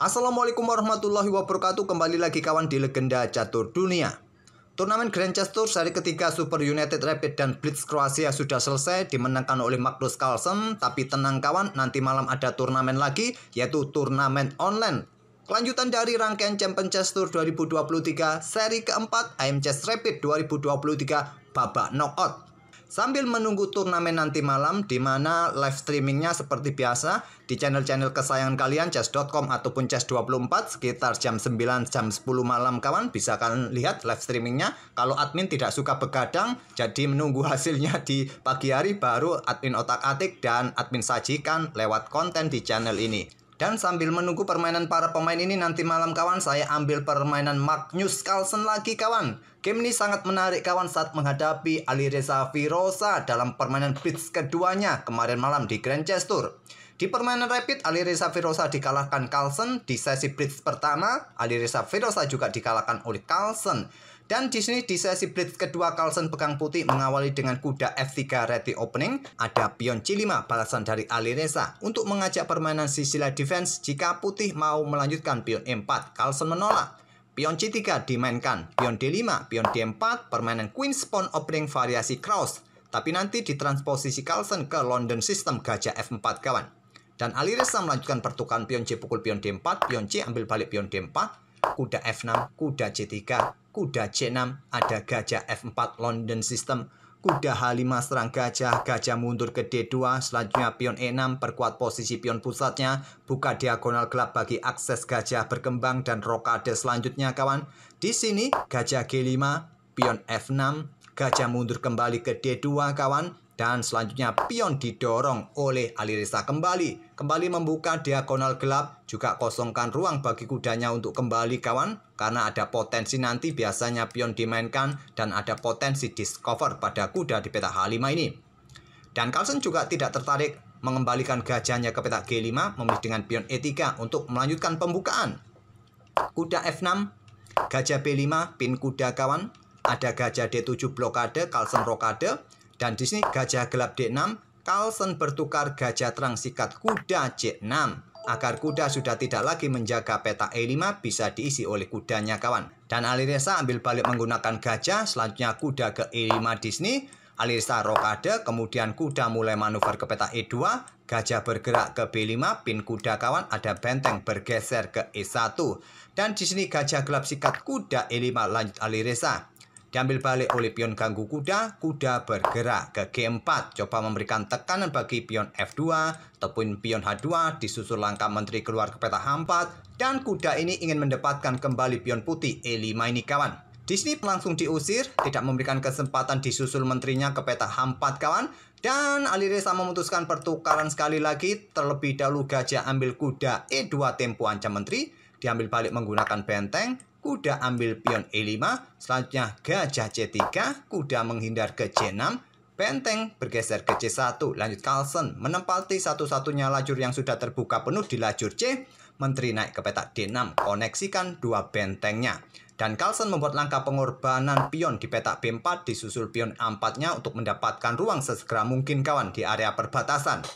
Assalamualaikum warahmatullahi wabarakatuh. Kembali lagi kawan di Legenda Catur Dunia. Turnamen Grand Chess Tour seri ketiga Super United Rapid dan Blitz Kroasia sudah selesai, dimenangkan oleh Magnus Carlsen. Tapi tenang kawan, nanti malam ada turnamen lagi, yaitu turnamen online. Kelanjutan dari rangkaian Champion Chess Tour 2023 seri keempat IM Chess Rapid 2023 babak knockout. Sambil menunggu turnamen nanti malam, di mana live streamingnya seperti biasa di channel-channel kesayangan kalian, chess.com ataupun chess24 sekitar jam 9, jam 10 malam kawan, bisa kalian lihat live streamingnya. Kalau admin tidak suka begadang, jadi menunggu hasilnya di pagi hari, baru admin otak-atik dan admin sajikan lewat konten di channel ini. Dan sambil menunggu permainan para pemain ini nanti malam kawan, saya ambil permainan Magnus Carlsen lagi kawan. Game ini sangat menarik kawan saat menghadapi Alireza Firoza dalam permainan Blitz keduanya kemarin malam di Grand Chess Tour. Di permainan Rapid, Alireza Firoza dikalahkan Carlsen. Di sesi Blitz pertama, Alireza Firoza juga dikalahkan oleh Carlsen. Dan di sini di sesi Blitz kedua, Carlsen pegang putih mengawali dengan kuda F3 ready opening. Ada pion C5 balasan dari Alireza untuk mengajak permainan sisilah defense. Jika putih mau melanjutkan pion E4, Carlsen menolak. Pion C3 dimainkan, pion D5, pion D4, permainan Queen Pawn opening variasi Kraus. Tapi nanti ditransposisi Carlsen ke London System gajah F4 kawan. Dan Alireza melanjutkan pertukaran pion C pukul pion D4, pion C ambil balik pion D4, kuda F6, kuda C3, kuda C6, ada gajah F4 London System, kuda H5 serang gajah, gajah mundur ke D2, selanjutnya pion E6 perkuat posisi pion pusatnya, buka diagonal gelap bagi akses gajah berkembang dan rokade selanjutnya kawan. Di sini gajah G5, pion F6, gajah mundur kembali ke D2 kawan. Dan selanjutnya pion didorong oleh Alireza kembali membuka diagonal gelap, juga kosongkan ruang bagi kudanya untuk kembali kawan, karena ada potensi nanti biasanya pion dimainkan dan ada potensi discover pada kuda di peta H5 ini. Dan Carlsen juga tidak tertarik mengembalikan gajahnya ke peta G5, memilih dengan pion E3 untuk melanjutkan pembukaan. Kuda F6, gajah B5, pin kuda kawan, ada gajah D7 blokade, Carlsen rokade. Dan di sini gajah gelap D6, Carlsen bertukar gajah terang sikat kuda C6. Agar kuda sudah tidak lagi menjaga peta E5, bisa diisi oleh kudanya kawan. Dan Alireza ambil balik menggunakan gajah, selanjutnya kuda ke E5 di sini. Alireza rokade, kemudian kuda mulai manuver ke peta E2, gajah bergerak ke B5, pin kuda kawan, ada benteng bergeser ke E1. Dan di sini gajah gelap sikat kuda E5 lanjut Alireza. Diambil balik oleh pion ganggu kuda, kuda bergerak ke G4, coba memberikan tekanan bagi pion F2 ataupun pion H2, disusul langkah menteri keluar ke peta H4, dan kuda ini ingin mendapatkan kembali pion putih E5 ini kawan. Di sini langsung diusir, tidak memberikan kesempatan disusul menterinya ke peta H4 kawan, dan Alireza memutuskan pertukaran sekali lagi, terlebih dahulu gajah ambil kuda E2 tempo ancam menteri, diambil balik menggunakan benteng, kuda ambil pion E5, selanjutnya gajah C3, kuda menghindar ke C6, benteng bergeser ke C1, lanjut Carlsen menempati satu-satunya lajur yang sudah terbuka penuh di lajur C, menteri naik ke peta D6, koneksikan dua bentengnya. Dan Carlsen membuat langkah pengorbanan pion di peta B4, disusul pion A4-nya untuk mendapatkan ruang sesegera mungkin kawan di area perbatasan.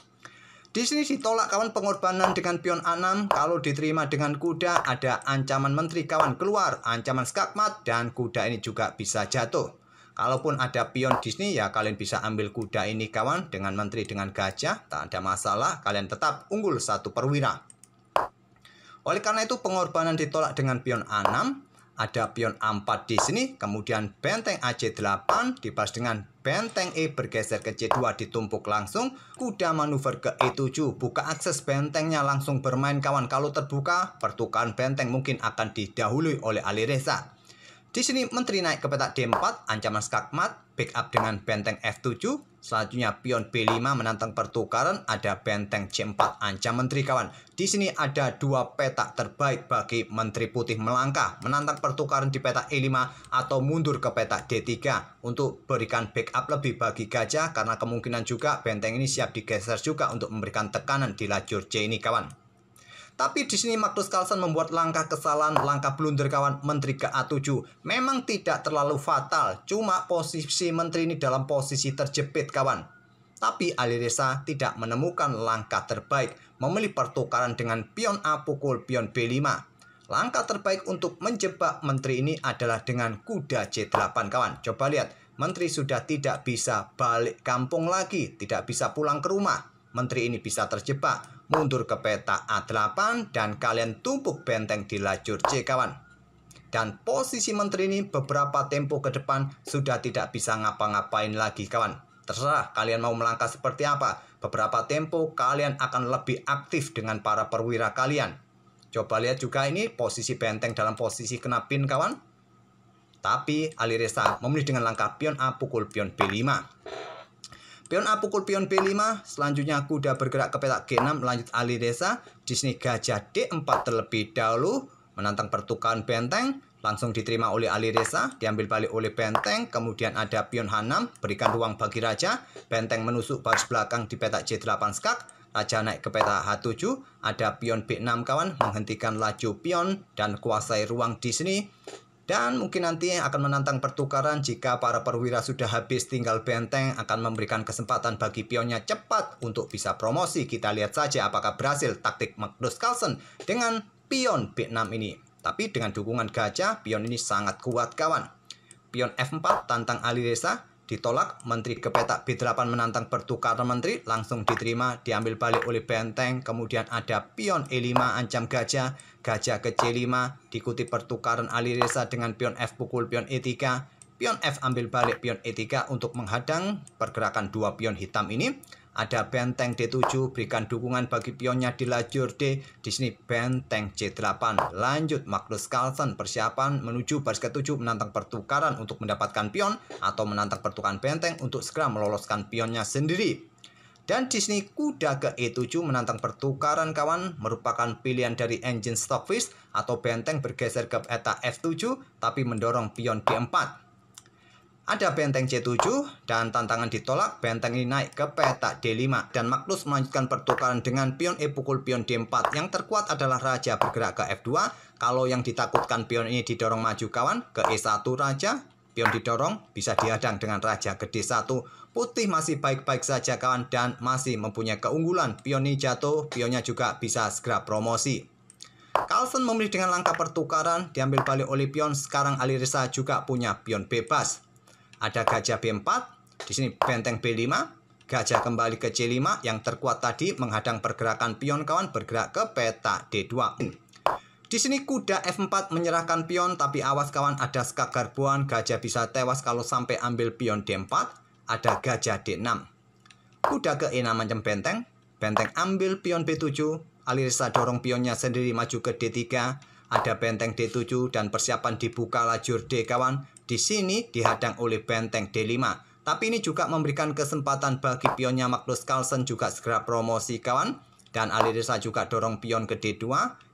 Di sini ditolak kawan pengorbanan dengan pion A6. Kalau diterima dengan kuda, ada ancaman menteri kawan keluar, ancaman skakmat, dan kuda ini juga bisa jatuh. Kalaupun ada pion di sini, ya kalian bisa ambil kuda ini kawan dengan menteri dengan gajah, tak ada masalah, kalian tetap unggul satu perwira. Oleh karena itu pengorbanan ditolak dengan pion A6. Ada pion A4 di sini, kemudian benteng AC8 dibalas dengan benteng E bergeser ke C2 ditumpuk langsung, kuda manuver ke E7, buka akses bentengnya langsung bermain kawan. Kalau terbuka, pertukaran benteng mungkin akan didahului oleh Alireza. Di sini menteri naik ke peta D4, ancaman skakmat, backup dengan benteng F7, selanjutnya pion B5 menantang pertukaran, ada benteng C4 ancam menteri kawan. Di sini ada dua peta terbaik bagi menteri putih melangkah, menantang pertukaran di peta E5 atau mundur ke peta D3 untuk berikan backup lebih bagi gajah, karena kemungkinan juga benteng ini siap digeser juga untuk memberikan tekanan di lajur C ini kawan. Tapi di sini Magnus Carlsen membuat langkah kesalahan, langkah blunder kawan, menteri ke A7. Memang tidak terlalu fatal, cuma posisi menteri ini dalam posisi terjepit kawan. Tapi Alireza tidak menemukan langkah terbaik, memilih pertukaran dengan pion A pukul pion B5. Langkah terbaik untuk menjebak menteri ini adalah dengan kuda C8 kawan. Coba lihat, menteri sudah tidak bisa balik kampung lagi, tidak bisa pulang ke rumah. Menteri ini bisa terjebak, mundur ke peta A8 dan kalian tumpuk benteng di lajur C kawan. Dan posisi menteri ini beberapa tempo ke depan sudah tidak bisa ngapa-ngapain lagi kawan. Terserah kalian mau melangkah seperti apa. Beberapa tempo kalian akan lebih aktif dengan para perwira kalian. Coba lihat juga ini posisi benteng dalam posisi kena pin kawan. Tapi Alireza memilih dengan langkah pion A pukul pion B5. Pion A pukul pion B5. Selanjutnya kuda bergerak ke peta G6 lanjut Alireza. Di sini gajah D4 terlebih dahulu menantang pertukaran benteng. Langsung diterima oleh Alireza, diambil balik oleh benteng, kemudian ada pion H6, berikan ruang bagi raja, benteng menusuk baris belakang di peta C8 skak, raja naik ke peta H7, ada pion B6 kawan, menghentikan laju pion dan kuasai ruang di sini. Dan mungkin nanti akan menantang pertukaran jika para perwira sudah habis, tinggal benteng akan memberikan kesempatan bagi pionnya cepat untuk bisa promosi. Kita lihat saja apakah berhasil taktik Magnus Carlsen dengan pion B6 ini. Tapi dengan dukungan gajah, pion ini sangat kuat kawan. Pion F4 tantang Alireza, ditolak. Menteri ke peta B8 menantang pertukaran menteri, langsung diterima, diambil balik oleh benteng. Kemudian ada pion E5 ancam gajah, gajah ke C5, diikuti pertukaran Alireza dengan pion F pukul pion E3. Pion F ambil balik pion E3 untuk menghadang pergerakan dua pion hitam ini. Ada benteng D7, berikan dukungan bagi pionnya di lajur D. Di sini benteng C8. Lanjut Magnus Carlsen, persiapan menuju baris ke-7 menantang pertukaran untuk mendapatkan pion atau menantang pertukaran benteng untuk segera meloloskan pionnya sendiri. Dan di sini kuda ke E7 menantang pertukaran kawan, merupakan pilihan dari engine Stockfish atau benteng bergeser ke peta F7 tapi mendorong pion D4. Ada benteng C7 dan tantangan ditolak, benteng ini naik ke peta D5 dan Magnus melanjutkan pertukaran dengan pion E pukul pion D4. Yang terkuat adalah raja bergerak ke F2. Kalau yang ditakutkan pion ini didorong maju kawan ke E1 raja, pion didorong bisa dihadang dengan raja ke D1. Putih masih baik-baik saja kawan dan masih mempunyai keunggulan. Pion ini jatuh, pionnya juga bisa segera promosi. Carlsen memilih dengan langkah pertukaran, diambil balik oleh pion. Sekarang Alireza juga punya pion bebas. Ada gajah B4, di sini benteng B5, gajah kembali ke C5, yang terkuat tadi menghadang pergerakan pion kawan bergerak ke peta D2. Di sini kuda F4 menyerahkan pion, tapi awas kawan ada skak garbuan, gajah bisa tewas kalau sampai ambil pion D4, ada gajah D6. Kuda ke E6 macam benteng, benteng ambil pion B7, Alireza dorong pionnya sendiri maju ke D3, ada benteng D7 dan persiapan dibuka lajur D kawan. Di sini dihadang oleh benteng D5. Tapi ini juga memberikan kesempatan bagi pionnya Magnus Carlsen juga segera promosi kawan. Dan Alireza juga dorong pion ke D2.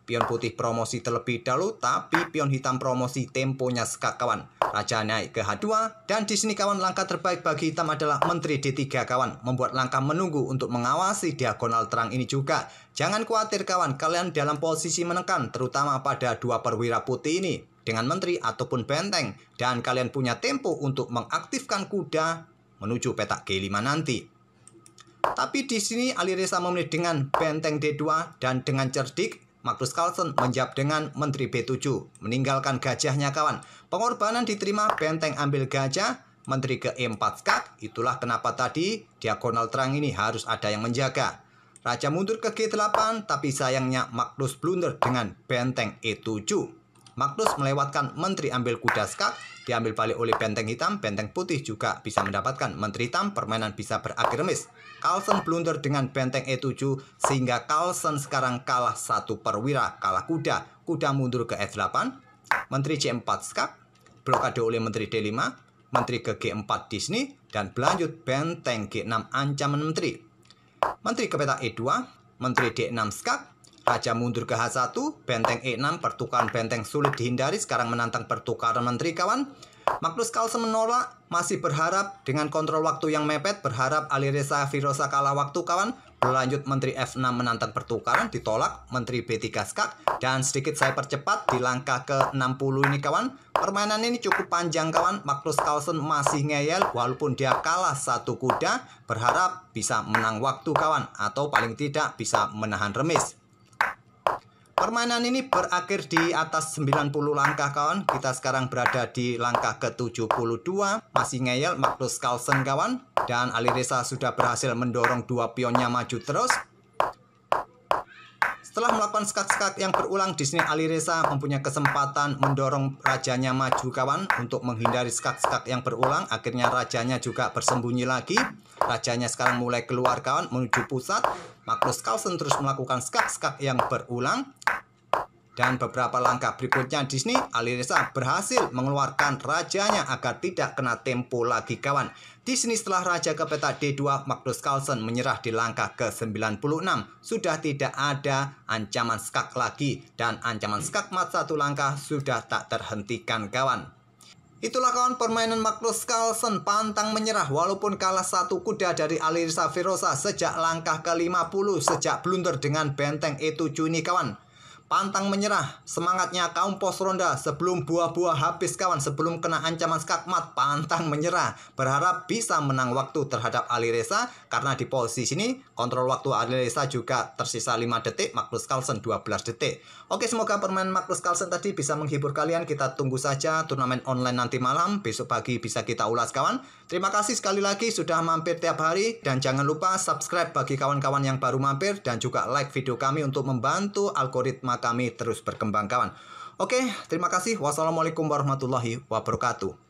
Pion putih promosi terlebih dahulu, tapi pion hitam promosi temponya skak kawan. Raja naik ke H2 dan di sini kawan langkah terbaik bagi hitam adalah menteri D3 kawan. Membuat langkah menunggu untuk mengawasi diagonal terang ini juga. Jangan khawatir kawan, kalian dalam posisi menekan terutama pada dua perwira putih ini dengan menteri ataupun benteng dan kalian punya tempo untuk mengaktifkan kuda menuju petak G5 nanti. Tapi di sini Alireza memilih dengan benteng D2 dan dengan cerdik Magnus Carlsen menjawab dengan menteri B7, meninggalkan gajahnya kawan. Pengorbanan diterima, benteng ambil gajah, menteri ke E4 skak. Itulah kenapa tadi diagonal terang ini harus ada yang menjaga. Raja mundur ke G8, tapi sayangnya Magnus blunder dengan benteng E7. Magnus melewatkan menteri ambil kuda skak, diambil balik oleh benteng hitam, benteng putih juga bisa mendapatkan menteri hitam, permainan bisa berakhir remis. Carlsen blunder dengan benteng E7 sehingga Carlsen sekarang kalah satu perwira, kalah kuda. Kuda mundur ke F8, menteri C4 skak, blokade oleh menteri D5, menteri ke G4 di sini, dan berlanjut benteng G6 ancaman menteri. Menteri ke peta E2, menteri D6 skak, raja mundur ke H1, benteng E6, pertukaran benteng sulit dihindari, sekarang menantang pertukaran menteri kawan. Magnus Carlsen menolak, masih berharap dengan kontrol waktu yang mepet, berharap Alireza Firoza kalah waktu kawan. Berlanjut Menteri F6 menantang pertukaran, ditolak Menteri B3 skak. Dan sedikit saya percepat di langkah ke-60 ini kawan. Permainan ini cukup panjang kawan. Magnus Carlsen masih ngeyel walaupun dia kalah 1 kuda. Berharap bisa menang waktu kawan, atau paling tidak bisa menahan remis. Permainan ini berakhir di atas 90 langkah kawan. Kita sekarang berada di langkah ke-72. Masih ngeyel Magnus Carlsen kawan. Dan Alireza sudah berhasil mendorong 2 pionnya maju terus. Setelah melakukan skak-skak yang berulang, di sini Alireza mempunyai kesempatan mendorong rajanya maju kawan untuk menghindari skak-skak yang berulang. Akhirnya rajanya juga bersembunyi lagi. Rajanya sekarang mulai keluar kawan menuju pusat. Magnus Carlsen terus melakukan skak-skak yang berulang. Dan beberapa langkah berikutnya di sini Alireza berhasil mengeluarkan rajanya agar tidak kena tempo lagi kawan. Di sini setelah raja ke peta D2, Magnus Carlsen menyerah di langkah ke-96. Sudah tidak ada ancaman skak lagi dan ancaman skak mat 1 langkah sudah tak terhentikan kawan. Itulah kawan permainan Magnus Carlsen pantang menyerah walaupun kalah 1 kuda dari Alireza Firoza sejak langkah ke-50 sejak blunder dengan benteng E7 ini kawan. Pantang menyerah, semangatnya kaum pos ronda sebelum buah-buah habis kawan, sebelum kena ancaman skakmat, pantang menyerah. Berharap bisa menang waktu terhadap Alireza, karena di posisi ini kontrol waktu Alireza juga tersisa 5 detik, Magnus Carlsen 12 detik. Oke, semoga permainan Magnus Carlsen tadi bisa menghibur kalian. Kita tunggu saja turnamen online nanti malam, besok pagi bisa kita ulas kawan. Terima kasih sekali lagi sudah mampir tiap hari, dan jangan lupa subscribe bagi kawan-kawan yang baru mampir, dan juga like video kami untuk membantu algoritma kami terus berkembang kawan. Oke, terima kasih. Wassalamualaikum warahmatullahi wabarakatuh.